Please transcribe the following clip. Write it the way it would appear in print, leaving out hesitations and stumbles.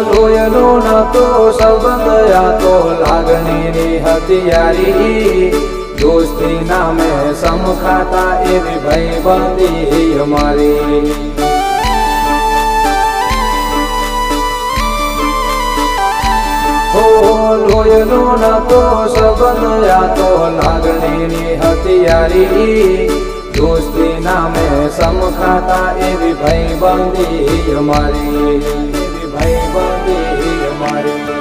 લોયનો નતો સંબંધ આ તો લાગણીની હથિયારી દોસ્તી નામે સમખાતા એવી ભાઈબંધી અમારી લોયનો નતો સંબંધ આ તો લાગણીની હથિયારી દોસ્તી નામે સમખાતા એવી ભાઈબંધી અમારી એવી ભાઈબંધી અમારી